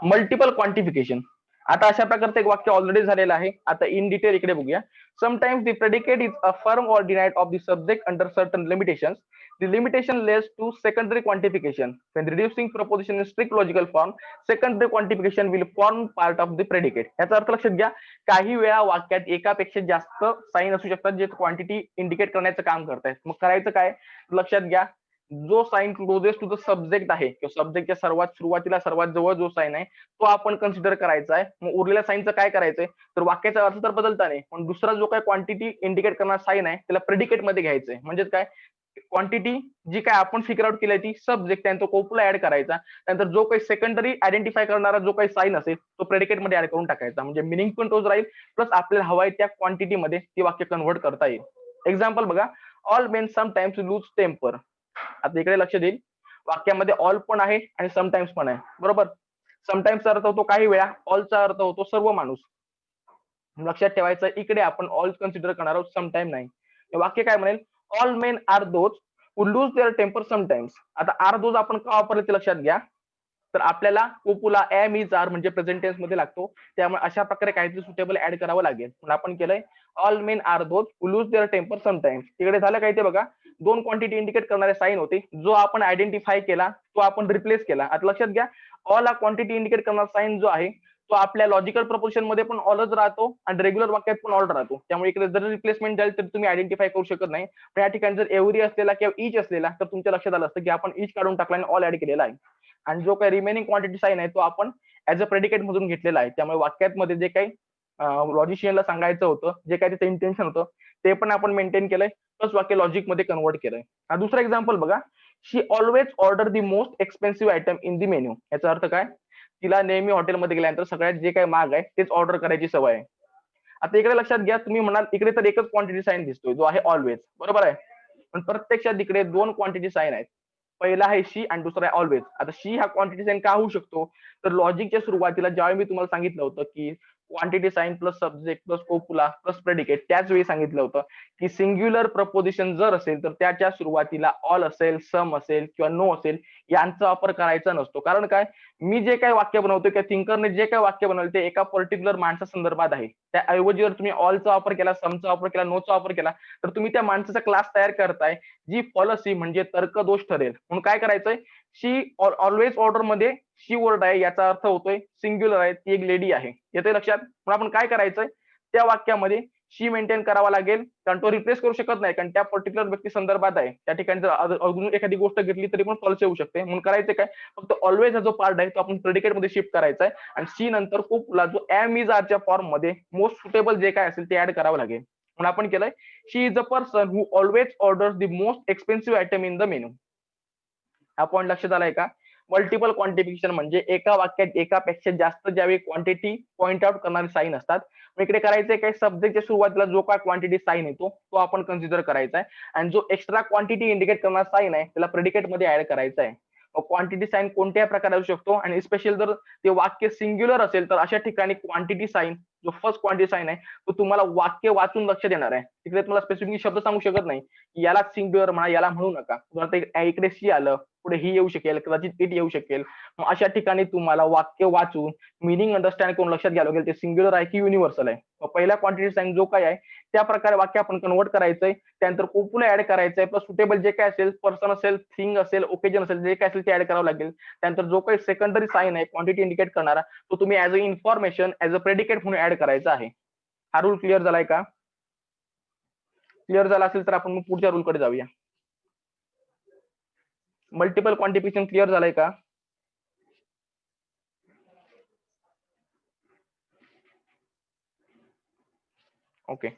Multiple quantification. आता अशा प्रकारचं एक वाक्य ऑलरेडी झालेलं आहे. आता इन डिटेल इकडे बघूया. Sometimes the predicate is affirm or denied of the subject under certain limitations. The limitation leads to secondary quantification. When reducing proposition in strict logical form, secondary quantification will form part of the predicate. याचा अर्थ लक्षात घ्या, काही वेळा वाक्यात एकापेक्षा जास्त sine असू शकतात जे क्वांटिटी इंडिकेट करण्याचं काम करतायत. मग करायचं काय, लक्षात घ्या, जो sign closest to the subject आहे किंवा सब्जेक्टच्या सर्वात सुरुवातीला सर्वात जवळ जो साईन आहे तो आपण कन्सिडर करायचा आहे. मग उरलेल्या साईनचं काय करायचंय, तर वाक्याचा अर्थ तर बदलता नाही, पण दुसरा जो काय क्वांटिटी इंडिकेट करणारा साईन आहे त्याला प्रेडिकेट मध्ये घ्यायचंय. म्हणजे काय, क्वांटिटी जी काय आपण फिगर आउट केली ती सब्जेक्ट त्यांचा कोपला ऍड करायचा, त्यानंतर जो काही सेकंडरी आयडेंटिफाय करणारा जो काही साईन असेल तो प्रेडिकेट मध्ये ऍड करून टाकायचा. म्हणजे मिनिंग पण तोच राहील, प्लस आपल्याला हवाय त्या क्वांटिटी मध्ये ती वाक्य कन्व्हर्ट करता येईल. एक्झाम्पल बघा, all men sometimes lose temper. आता इकडे लक्ष देईल, वाक्यामध्ये ऑल पण आहे आणि समटाइम्स पण आहे, बरोबर. समटाइम्सचा अर्थ होतो काही वेळा, ऑलचा अर्थ होतो सर्व माणूस. लक्षात ठेवायचं, इकडे आपण ऑल कन्सिडर करणार आहोत, समटाइम नाही. वाक्य काय म्हणेल, all men are those who lose their temper sometimes. आता आर दोज आपण का वापरले ते लक्षात घ्या. तर आपल्याला कोपुला एम इज आर म्हणजे प्रेझेंट टेन्स मध्ये लागतो, त्यामुळे अशा प्रकारे काहीतरी सुटेबल ऍड करावं लागेल. म्हणून आपण केलंय all men are those who lose their temper sometimes. तिकडे झालं काय ते बघा, दोन क्वांटिटी इंडिकेट करणारे साईन होते, जो आपण आयडेंटिफाय केला तो आपण रिप्लेस केला. आता लक्षात घ्या, ऑल हा क्वांटिटी इंडिकेट करणारा साईन जो आहे तो आपल्या लॉजिकल प्रपोजिशन मध्ये पण ऑलच राहतो आणि रेग्युलर वाक्यात पण ऑल राहतो. त्यामुळे इकडे जर रिप्लेसमेंट झाली तर तुम्ही आयडेंटिफाय करू शकत नाही. पण या ठिकाणी जर एव्हरी असलेला किंवा इच असलेला तर तुमच्या लक्षात आलं असतं की आपण इच काढून टाकला आणि ऑल ऍड केलेला आहे. आणि जो काही रिमेनिंग क्वांटिटी साईन आहे तो आपण ऍज अ प्रेडिकेट मधून घेतलेला आहे. त्यामुळे वाक्यात मध्ये जे काही लॉजिशियनला सांगायचं होतं, जे काही त्याचं इंटेन्शन होतं ते पण आपण मेंटेन केलंय, प्लस वाक्य लॉजिक मध्ये कन्व्हर्ट केलंय. दुसरा एक्झाम्पल बघा, she always order the most expensive item in the menu. याचा अर्थ काय, तिला नेहमी हॉटेलमध्ये गेल्यानंतर सगळ्यात जे काही महाग आहे तेच ऑर्डर करायची सवय आहे. आता इकडे लक्षात घ्या, तुम्ही म्हणाल इकडे तर एकच क्वांटिटी साईन दिसतोय जो आहे ऑलवेज, बरोबर आहे. पण प्रत्यक्षात इकडे दोन क्वांटिटी साईन आहेत, पहिला आहे शी आणि दुसरा आहे ऑलवेज. आता शी हा क्वांटिटी साईन का होऊ शकतो, तर लॉजिकच्या सुरुवातीला ज्यावेळी मी तुम्हाला सांगितलं होतं की quantity sign plus subject plus copula plus predicate, त्याच वेळी सांगितलं होतं की सिंग्युलर प्रपोजिशन जर असेल तर त्याच्या सुरुवातीला ऑल असेल, सम असेल किंवा नो असेल यांचा वापर करायचा नसतो. कारण काय, मी जे काही वाक्य बनवतो किंवा थिंकरने जे काही वाक्य बनवलं ते एका पर्टिक्युलर माणसा संदर्भात आहे. त्याऐवजी जर तुम्ही ऑलचा वापर केला, समचा वापर केला, नोचा वापर केला तर तुम्ही त्या माणसाचा क्लास तयार करताय जी फॉलसी म्हणजे तर्कदोष ठरेल. म्हणून काय करायचंय, शी ऑलवेज ऑर्डर मध्ये शी वर्ड आहे, याचा अर्थ होतोय सिंग्युलर आहे, ती एक लेडी आहे. येते लक्षात. मग आपण काय करायचंय, त्या वाक्यामध्ये शी मेंटेन करावा लागेल, कारण तो रिप्लेस करू शकत नाही, कारण त्या पर्टिक्युलर व्यक्ती संदर्भात आहे. त्या ठिकाणी जर अजून एखादी गोष्ट घेतली तरी पण फॉल्स येऊ शकते. म्हणून करायचं काय, फक्त ऑलवेज हा जो पार्ट आहे तो आपण प्रेडिकेट मध्ये शिफ्ट करायचा आहे आणि शी नंतर कोपुला जो एम इज आरच्या फॉर्म मध्ये मोस्ट सुटेबल जे काय असेल ते ऍड करावं लागेल. म्हणून आपण केलंय, she is a person who always orders the most expensive item in the menu. हा पॉईंट लक्षात आलाय का. मल्टिपल क्वांटिफिकेशन म्हणजे एका वाक्यात एकापेक्षा जास्त ज्यावेळी क्वांटिटी पॉईंट आउट करणारे साईन असतात. मग इकडे करायचंय काय, सब्जेक्टच्या सुरुवातीला जो काय क्वांटिटी साईन येतो तो आपण कन्सिडर करायचा आहे आणि जो एक्स्ट्रा क्वांटिटी इंडिकेट करणारा साईन आहे त्याला प्रेडिकेट मध्ये ऍड करायचा आहे. क्वांटिटी साईन कोणत्याही प्रकारे असू शकतो आणि स्पेशल जर ते वाक्य सिंग्युलर असेल तर अशा ठिकाणी क्वांटिटी साईन जो फर्स्ट क्वांटिटी साईन आहे तो तुम्हाला वाक्य वाचून लक्षात येणार आहे. तिकडे तुम्हाला स्पेसिफिक शब्द सांगू शकत नाही, याला सिंग्युलर म्हणा, याला म्हणू नका. इकडे शी आलं, पुढे ही येऊ शकेल, कदाचित इट येऊ शकेल. मग अशा ठिकाणी तुम्हाला वाक्य वाचून मिनिंग अंडरस्टँड करून लक्षात घ्यावं लागेल ते सिंग्युलर आहे की युनिव्हर्सल आहे. पहिला क्वांटिटी साईन जो काय आहे त्या प्रकारे वाक्य आपण कन्वर्ट करायचंय, त्यानंतर कोपुला ऍड करायचंय, प्लस सुटेबल जे काय असेल, पर्सन असेल, थिंग असेल, ओकेजन असेल, जे काय असेल ते ऍड करावं लागेल. त्यानंतर जो काही सेकंडरी साईन आहे क्वांटिटी इंडिकेट करणारा तो तुम्ही as a information as a predicate म्हणून ऍड करायचा आहे. हा रूल क्लिअर झालाय का. क्लिअर झाला असेल तर आपण मग पुढच्या रूल कडे जाऊया. मल्टिपल क्वांटिफिकेशन क्लिअर झालंय का. ओके,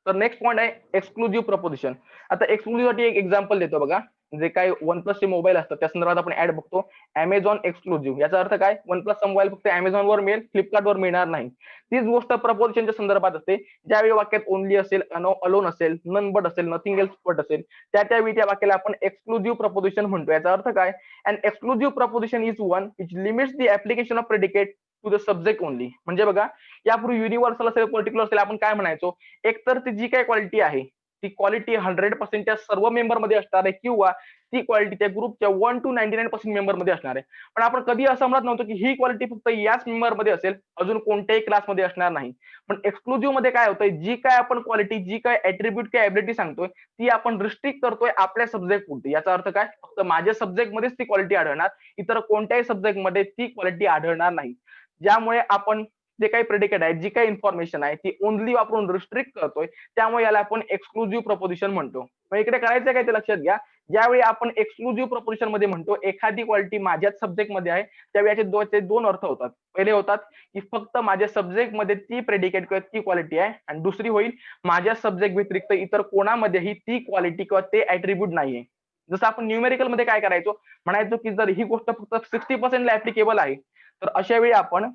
तर नेक्स्ट पॉईंट आहे एक्सक्लुझिव्ह प्रपोजिशन. आता एक्सक्लुझिव्ह साठी एक एक्झाम्पल देतो बघा. जे काही OnePlus मोबाईल असतात त्या संदर्भात आपण ऍड बघतो. Amazon एक्सक्लुझिव्ह, याचा अर्थ काय, OnePlus मोबाईल फक्त Amazon वर मिळेल, Flipkart वर मिळणार नाही. तीच गोष्ट प्रपोजिशनच्या संदर्भात असते. ज्यावेळी वाक्यात ओनली असेल, अलोन असेल, नन बट असेल, नथिंग एल्स बट असेल, त्यावेळी त्या वाक्याला आपण एक्सक्लुझिव्ह प्रपोजिशन म्हणतो. याचा अर्थ काय, an exclusive proposition is one which limits the application of predicate to the subject only. म्हणजे बघा, यापूर्वी युनिव्हर्सल असेल, पर्टिक्युलर असेल, आपण काय म्हणायचो, एकतर ती जी काही क्वालिटी आहे ती क्वालिटी 100% त्या सर्व मेंबर मध्ये असणार आहे, किंवा ती क्वालिटी त्या ग्रुपच्या 1 to 99% मेंबर मध्ये असणार आहे. पण आपण कधी असं म्हणत नव्हतं की ही क्वालिटी फक्त याच मेंबर मध्ये असेल, अजून कोणत्याही क्लासमध्ये असणार नाही. पण एक्सक्लुझिव्ह मध्ये काय होतंय, जी काय आपण क्वालिटी, जी काय ऍट्रिब्यूट काय एबिलिटी सांगतोय, ती आपण रिस्ट्रिक्ट करतोय आपल्या सब्जेक्ट पुरती. याचा अर्थ काय, फक्त माझ्या सब्जेक्ट मध्येच ती क्वालिटी आढळणार, इतर कोणत्याही सब्जेक्ट मध्ये ती क्वालिटी आढळणार नाही. ज्यामुळे आपण जे काही प्रेडिकेट आहे, जी काही इन्फॉर्मेशन आहे, ती ओनली वापरून रिस्ट्रिक्ट करतोय, त्यामुळे याला आपण एक्सक्लुझिव्ह प्रपोजिशन म्हणतो. मग इकडे करायचं काय ते लक्षात घ्या, ज्यावेळी आपण एक्सक्लुझिव्ह प्रपोजिशन मध्ये म्हणतो एखादी क्वालिटी माझ्याच सब्जेक्ट मध्ये आहे, त्यावेळी याचे दोन अर्थ होतात. पहिले होतात की फक्त माझ्या सब्जेक्ट मध्ये ती प्रेडिकेट किंवा ती क्वालिटी आहे, आणि दुसरी होईल माझ्या सब्जेक्ट व्यतिरिक्त इतर कोणामध्येही ती क्वालिटी किंवा ते ऍट्रिब्यूट नाहीये. जसं आपण न्यूमेरिकल मध्ये काय करायचो, म्हणायचो की जर ही गोष्ट फक्त 60% ला ऍप्लिकेबल आहे, तर अशा वेळी आपण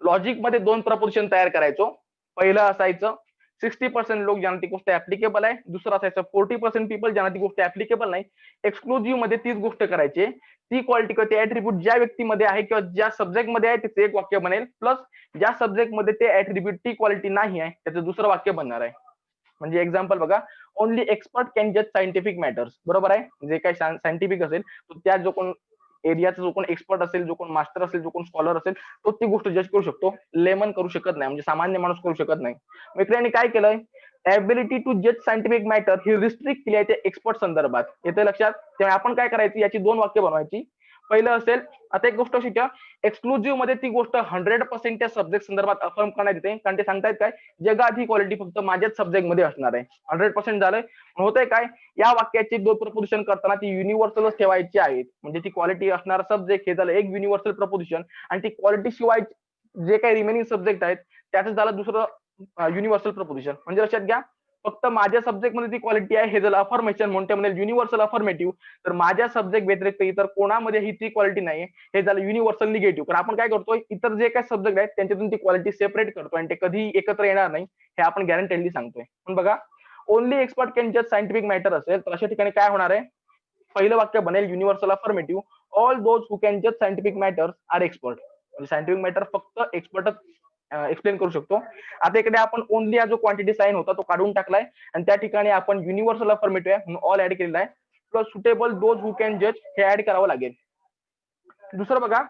लॉजिक मध्ये दोन प्रपोजिशन तयार करायचो. पहिलं असायचं 60% लोक ज्यांना ती गोष्ट ऍप्लिकेबल आहे, दुसरं असायचं 40% पीपल ज्यांना ती गोष्ट ऍप्लिकेबल नाही. एक्सक्लुझिव्ह मध्ये तीच गोष्ट करायची, ती क्वालिटी किंवा ते ऍट्रिब्यूट ज्या व्यक्तीमध्ये आहे किंवा ज्या सब्जेक्ट मध्ये आहे त्याचं एक वाक्य बनेल, प्लस ज्या सब्जेक्ट मध्ये ते ऍट्रिब्यूट ती क्वालिटी नाही आहे त्याचं दुसरं वाक्य बनणार आहे. म्हणजे एक्झाम्पल बघा, ओनली एक्सपर्ट कॅन जज सायंटिफिक मॅटर्स. बरोबर आहे, जे काही सायंटिफिक असेल तो त्या जो कोण एरियाचा जो कोण एक्सपर्ट असेल, जो कोण मास्टर असेल, जो कोण स्कॉलर असेल, तो ती गोष्ट जज करू शकतो. लेमन करू शकत नाही, म्हणजे सामान्य माणूस करू शकत नाही. मित्रांनी काय केलंय, एबिलिटी टू जज सायंटिफिक मॅटर ही रिस्ट्रिक्ट केली आहे त्या एक्सपर्ट संदर्भात. येते लक्षात. त्यामुळे आपण काय करायची, याची दोन वाक्य बनवायची. पहिलं असेल, आता एक गोष्ट अशी ठेवा, एक्सक्लुझिव्ह मध्ये ती गोष्ट 100% त्या सब्जेक्ट संदर्भात अफर्म करण्यात येते, कारण ते सांगतायत काय, जगात ही क्वालिटी फक्त माझ्याच सब्जेक्ट मध्ये असणार आहे. 100% झालंय. होतंय काय, या वाक्याची दोन प्रपोजिशन करताना ती युनिव्हर्सलच ठेवायची आहेत. म्हणजे ती क्वालिटी असणारा सब्जेक्ट हे झालं एक युनिव्हर्सल प्रपोजिशन, आणि ती क्वालिटी शिवाय जे काही रिमेनिंग सब्जेक्ट आहेत त्याचं झालं दुसरं युनिव्हर्सल प्रपोजिशन. म्हणजे लक्षात घ्या, फक्त माझ्या सब्जेक्ट मध्ये ती क्वालिटी आहे हे झालं अफर्मेशन, म्हणते म्हणजे युनिव्हर्सल अफर्मेटिव्ह. तर माझ्या सब्जेक्ट व्यतिरिक्त इतर कोणामध्ये ती क्वालिटी नाहीये हे झालं युनिव्हर्सल निगेटिव्ह. पण आपण काय करतोय, इतर जे काही सब्जेक्ट आहेत त्यांच्यातून ती क्वालिटी सेपरेट करतोय, आणि ते कधी एकत्र येणार नाही हे आपण गॅरंटेडली सांगतोय. पण बघा, ओनली एक्सपर्ट कॅन जज सायंटिफिक मॅटर असेल, तर अशा ठिकाणी काय होणार आहे, पहिलं वाक्य बनेल universal affirmative, all those who can जज सायंटिफिक मॅटर्स आर एक्सपर्ट. म्हणजे सायंटिफिक मॅटर फक्त एक्सपर्टच एक्सप्लेन करू शकतो. आता इकडे आपण ओनली हा जो क्वांटिटी साइन होता तो काढून टाकलाय, आणि त्या ठिकाणी आपण युनिव्हर्सल अफर्मेटिव्ह आहे म्हणून ऑल ऍड केलेला आहे, plus suitable those who can जज हे ऍड करावं लागेल. दुसरं बघा,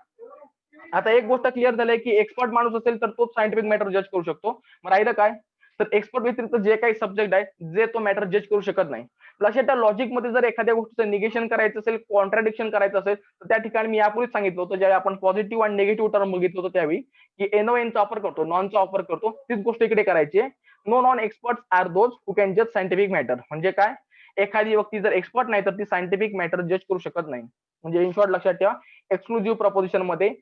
आता एक गोष्ट क्लिअर झाली की एक्सपर्ट माणूस असेल तर तोच सायंटिफिक मॅटर जज करू शकतो. मग राहिलं काय, तर एक्सपर्ट व्यतिरिक्त जे काही सब्जेक्ट आहे जे तो मॅटर जज करू शकत नाही. लक्षात त्या लॉजिक मध्ये जर एखाद्या गोष्टीचं निगेशन करायचं असेल, कॉन्ट्राडिक्शन करायचं असेल, तर त्या ठिकाणी मी यापूर्वीच सांगितलं होतं, ज्यावेळी आपण पॉझिटिव्ह आणि निगेटिव्ह टर्म बघितलं होतं त्यावेळी, की एनो एनचा वापर करतो, नॉनचा वापर करतो. तीच गोष्ट इकडे करायची आहे. No non expert are those who can जज सायंटिफिक मॅटर. म्हणजे काय, एखादी व्यक्ती जर एक्सपर्ट नाही तर ती सायंटिफिक मॅटर जज करू शकत नाही. म्हणजे इन शॉर्ट लक्षात ठेवा, एक्सक्लुझिव्ह प्रपोजिशन मध्ये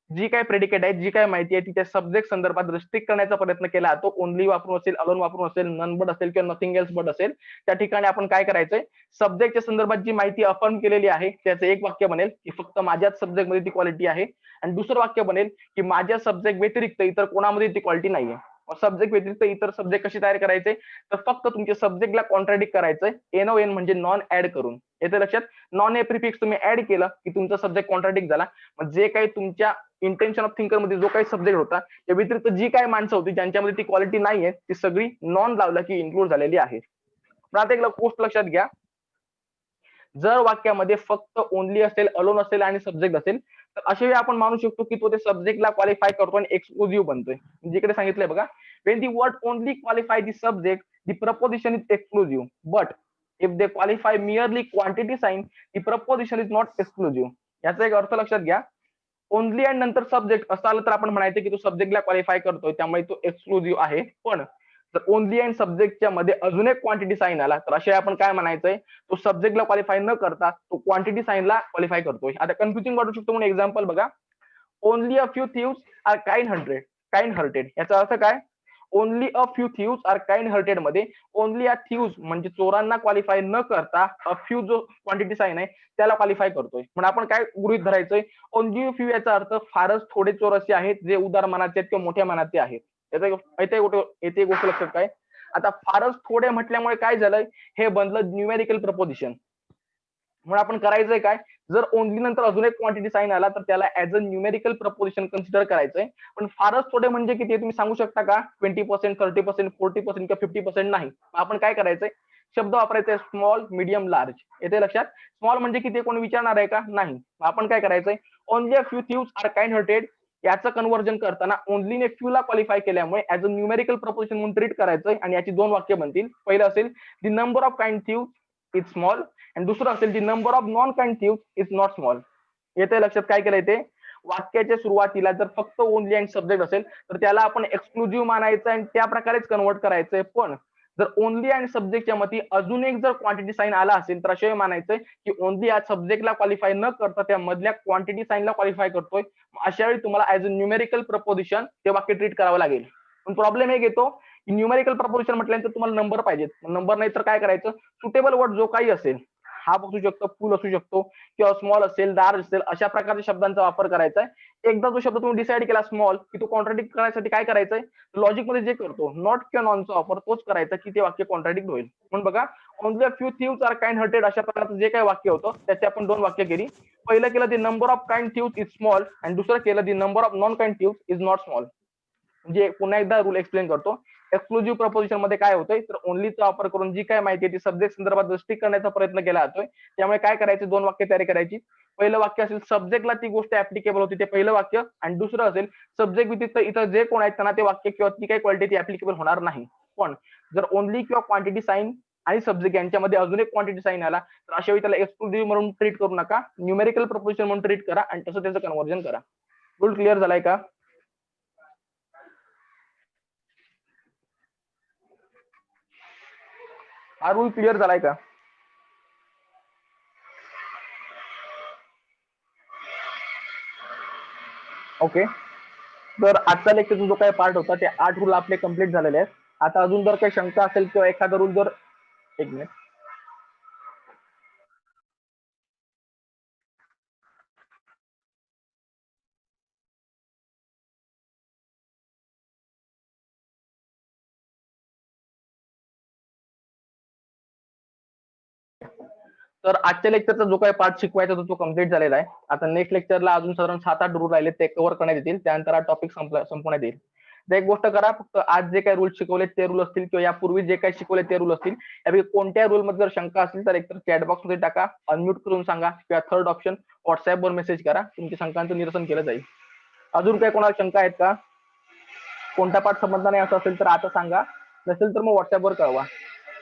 जी काय प्रेडिकेट आहे, जी काय माहिती आहे ती त्या सब्जेक्ट संदर्भात रिस्ट्रिक्ट करण्याचा प्रयत्न केला, तो ओनली वापरून असेल, अलोन वापरून असेल, नन बट असेल किंवा नथिंग एल्स बट असेल, त्या ठिकाणी आपण काय करायचंय, सब्जेक्टच्या संदर्भात जी माहिती अफर्म केलेली आहे त्याचं एक वाक्य बनेल की फक्त माझ्याच सब्जेक्ट मध्ये ती क्वालिटी आहे, आणि दुसरं वाक्य बनेल की माझ्या सब्जेक्ट व्यतिरिक्त इतर कोणामध्ये ती क्वालिटी नाहीये. सब्जेक्ट व्यतिरिक्त इतर सब्जेक्ट कशी तयार करायचे, तर फक्त तुमच्या सब्जेक्टला कॉन्ट्राडिक्ट करायचंय, एनो एन म्हणजे नॉन ऍड करून. येते लक्षात, नॉन हे प्रिफिक्स तुम्ही ऍड केलं की तुमचा सब्जेक्ट कॉन्ट्राडिक्ट झाला. मग जे काही तुमच्या इंटेन्शन ऑफ थिंकर मध्ये जो काही सब्जेक्ट होता त्या व्यतिरिक्त जी काही माणसं होती ज्यांच्यामध्ये ती क्वालिटी नाहीये, ती सगळी नॉन लावला की इन्क्लूड झालेली आहे. प्रत्येक गोष्ट लक्षात घ्या, जर वाक्यामध्ये फक्त ओनली असेल, अलोन असेल आणि सब्जेक्ट असेल, तर अशा वेळी आपण मानू शकतो की तो त्या सब्जेक्टला क्वालिफाय करतो आणि एक्सक्लुझिव्ह बनतोय. जिकडे सांगितलंय बघा, when the word only qualify the subject the proposition is exclusive, but if they qualify merely quantity sign the proposition is not exclusive. याचा एक अर्थ लक्षात घ्या, ओनली आणि नंतर सब्जेक्ट असं आलं तर आपण म्हणायचं की तो सब्जेक्टला क्वालिफाय करतोय त्यामुळे तो एक्सक्लुझिव्ह आहे. पण जर ओनली अँड सब्जेक्टच्या मध्ये अजून एक क्वांटिटी साइन आला तर अशा आपण काय म्हणायचंय, तो सब्जेक्टला क्वालिफाय न करता तो क्वांटिटी साइनला क्वालिफाय करतोय. आता कन्फ्युजिंग वाटू शकतो म्हणून एक्झाम्पल बघा, only a few thieves are kind hearted. याचा अर्थ काय, only a few thieves are kind hearted मध्ये ओनली अ थीव्स म्हणजे चोरांना क्वालिफाय न करता अ फ्यू जो क्वांटिटी साईन आहे त्याला क्वालिफाय करतोय. म्हणून आपण काय गृहीत धरायचंय, ओनली फ्यू याचा अर्थ फारच थोडे चोर असे आहेत जे उदार मनाचे आहेत किंवा मोठ्या मनाचे आहेत. येथे गोष्ट लक्षात काय, आता फारच थोडे म्हटल्यामुळे काय झालंय, हे बनलं न्यूमेरिकल प्रपोजिशन. म्हणून आपण करायचंय काय, जर ओनली नंतर अजून एक क्वांटिटी साईन आला तर त्याला as a numerical preposition consider करायचंय. पण फारच थोडे म्हणजे किती तुम्ही सांगू शकता का, 20%, 30%, 40% किंवा 50% नाही. आपण काय करायचंय, शब्द वापरायचे स्मॉल, मीडियम, लार्ज. येते लक्षात, स्मॉल म्हणजे किती कोणी विचारणार आहे का, नाही. आपण काय करायचंय, only a few thieves are kind hearted याचं कन्व्हर्जन करताना ओनली ने फ्यू ला क्वालिफाय केल्यामुळे ऍज अ न्यूमेरिकल प्रपोजिशन म्हणून ट्रीट करायचंय. आणि याची दोन वाक्य बनतील. पहिलं असेल the number of kind thieves is small, आणि दुसरं असेल the number of non kind thieves is not small. येते लक्षात काय केलंय ते, वाक्याच्या सुरुवातीला जर फक्त ओनली अँड सब्जेक्ट असेल तर त्याला आपण एक्सक्लुझिव्ह मानायचं आणि त्या प्रकारेच कन्वर्ट करायचंय. पण जर ओनली अँड सब्जेक्टच्या मध्ये अजून एक जर क्वांटिटी साईन आला असेल तर असे मानायचंय की ओनली या सब्जेक्टला क्वालिफाय न करता त्या मधल्या क्वांटिटी साईनला क्वालिफाय करतोय. अशा वेळी तुम्हाला ऍज अ न्यूमेरिकल प्रपोजिशन ते वाक्य ट्रीट करावं लागेल. पण प्रॉब्लेम एक येतो की न्यूमेरिकल प्रपोजिशन म्हटल्यानंतर तुम्हाला नंबर पाहिजेत. नंबर नाही तर काय करायचं, सुटेबल वर्ड जो काही असेल, हाफ असू शकतो, फुल असू शकतो किंवा स्मॉल असेल, लार्ज असेल, अशा प्रकारच्या शब्दांचा वापर करायचा आहे. एकदा जो शब्द तुम्ही डिसाईड केला स्मॉल, की तो कॉन्ट्राडिक्ट करण्यासाठी काय करायचंय, लॉजिक मध्ये जे करतो नॉट किंवा नॉनचा वापर तोच करायचा की ते वाक्य कॉन्ट्राडिक्ट होईल. म्हणून बघा, only a few thieves are kind hearted अशा प्रकारचं जे काही वाक्य होतं त्याचे आपण दोन वाक्य केली. पहिलं केलं the number of kind thieves is small, आणि दुसरं केलं the number of non kind thieves is not small. म्हणजे पुन्हा एकदा रूल एक्सप्लेन करतो. एक्सक्लुझिव्ह प्रपोजिशन मध्ये काय होतंय, तर ओनलीचा वापर करून जी काय माहिती आहे ती सब्जेक्ट संदर्भात दृष्टी करण्याचा प्रयत्न केला जातोय. त्यामुळे काय करायचं, दोन वाक्य तयारी करायची. पहिलं वाक्य असेल सब्जेक्टला ती गोष्ट ऍप्लिकेबल होती ते पहिलं वाक्य, आणि दुसरं असेल सब्जेक्ट व्यतिरिक्त इतर जे कोण आहेत त्यांना ते वाक्य किंवा ती काही क्वालिटी ऍप्लिकेबल होणार नाही. पण जर ओनली किंवा क्वांटिटी साईन आणि सब्जेक्ट यांच्यामध्ये अजून एक क्वांटिटी साईन आला तर अशा वेळी त्याला एक्सक्लुझिव्ह म्हणून ट्रीट करू नका, न्यूमेरिकल प्रपोजिशन म्हणून ट्रीट करा आणि तसं त्याचं कन्व्हर्जन करा. रूल क्लिअर झालाय का? हा रूल क्लिअर झालाय का? ओके. तर आजचा लेक्चरचा जो काही पार्ट होता ते 8 रूल आपले कम्प्लीट झालेले आहेत. आता अजून जर काही शंका असेल किंवा एखादा रूल जर, एक मिनिट. तर आजच्या लेक्चरचा जो काही पार्ट शिकवायचा होता तो कम्प्लीट झालेला आहे. आता नेक्स्ट लेक्चरला अजून साधारण 7-8 रूल राहिले ते कव्हर करण्यात येतील. त्यानंतर हा टॉपिक संपवण्यात येईल. तर एक गोष्ट करा, फक्त आज जे काही रूल शिकवले ते रूल असतील किंवा यापूर्वी जे काही शिकवले ते रूल असतील, यापैकी कोणत्या रूल मध्ये जर शंका असेल तर एकतर चॅट बॉक्स मध्ये टाका, अनम्यूट करून सांगा, किंवा थर्ड ऑप्शन व्हॉट्सअपवर मेसेज करा, तुमच्या शंकांचं निरसन केलं जाईल. अजून काही कोणाला शंका आहेत का? कोणता पार्ट समजला नाही असं असेल तर आता सांगा, नसेल तर मग व्हॉट्सअपवर कळवा.